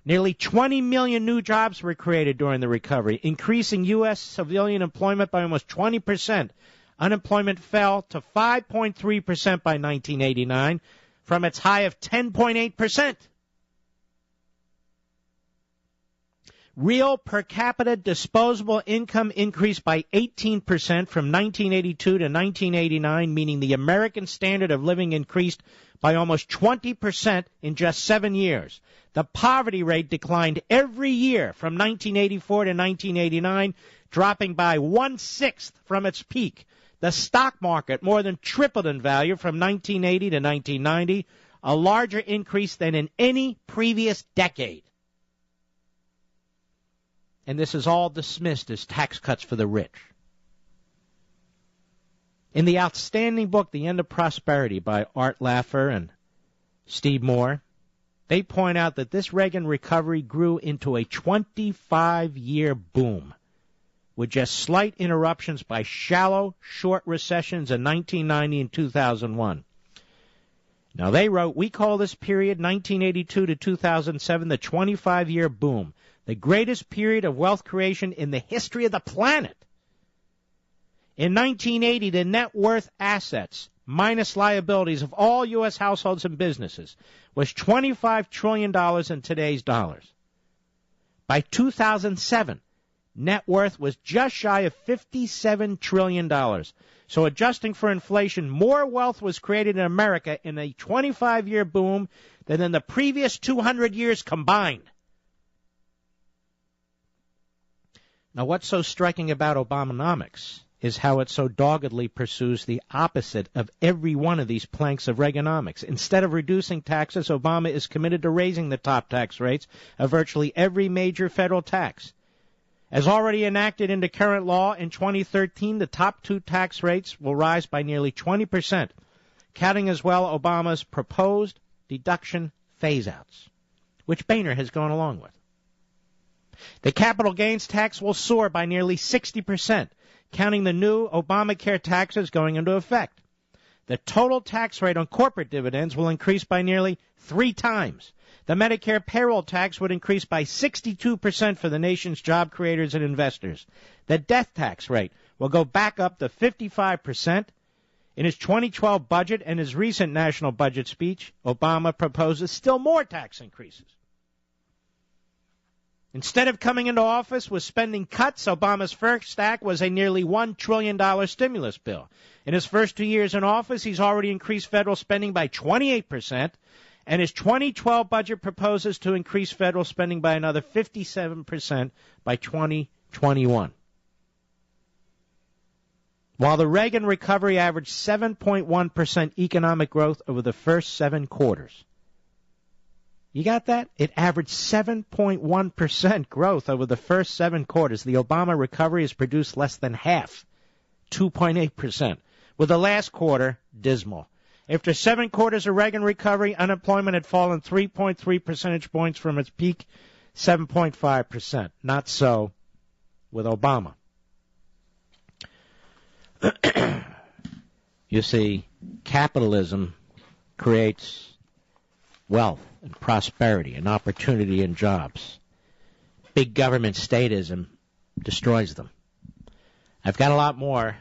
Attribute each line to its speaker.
Speaker 1: Nearly 20 million new jobs were created during the recovery, increasing U.S. civilian employment by almost 20%. Unemployment fell to 5.3% by 1989 from its high of 10.8%. Real per capita disposable income increased by 18% from 1982 to 1989, meaning the American standard of living increased by almost 20% in just 7 years. The poverty rate declined every year from 1984 to 1989, dropping by 1/6 from its peak. The stock market more than tripled in value from 1980 to 1990, a larger increase than in any previous decade. And this is all dismissed as tax cuts for the rich. In the outstanding book, The End of Prosperity, by Art Laffer and Steve Moore, they point out that this Reagan recovery grew into a 25-year boom, with just slight interruptions by shallow, short recessions in 1990 and 2001. Now, they wrote, we call this period 1982 to 2007 the 25-year boom, the greatest period of wealth creation in the history of the planet. In 1980, the net worth assets minus liabilities of all U.S. households and businesses was $25 trillion in today's dollars. By 2007, net worth was just shy of $57 trillion. So adjusting for inflation, more wealth was created in America in a 25-year boom than in the previous 200 years combined. Now, what's so striking about Obamanomics is how it so doggedly pursues the opposite of every one of these planks of Reaganomics. Instead of reducing taxes, Obama is committed to raising the top tax rates of virtually every major federal tax. As already enacted into current law in 2013, the top two tax rates will rise by nearly 20%, counting as well Obama's proposed deduction phase-outs, which Boehner has gone along with. The capital gains tax will soar by nearly 60%, counting the new Obamacare taxes going into effect. The total tax rate on corporate dividends will increase by nearly 3 times. The Medicare payroll tax would increase by 62% for the nation's job creators and investors. The death tax rate will go back up to 55%. In his 2012 budget and his recent national budget speech, Obama proposes still more tax increases. Instead of coming into office with spending cuts, Obama's first act was a nearly $1 trillion stimulus bill. In his first 2 years in office, he's already increased federal spending by 28%, and his 2012 budget proposes to increase federal spending by another 57% by 2021. While the Reagan recovery averaged 7.1% economic growth over the first 7 quarters, you got that? It averaged 7.1% growth over the first 7 quarters. The Obama recovery has produced less than half, 2.8%, with the last quarter dismal. After 7 quarters of Reagan recovery, unemployment had fallen 3.3 percentage points from its peak, 7.5%. Not so with Obama. You see, capitalism creates wealth and prosperity and opportunity and jobs. Big government statism destroys them. I've got a lot more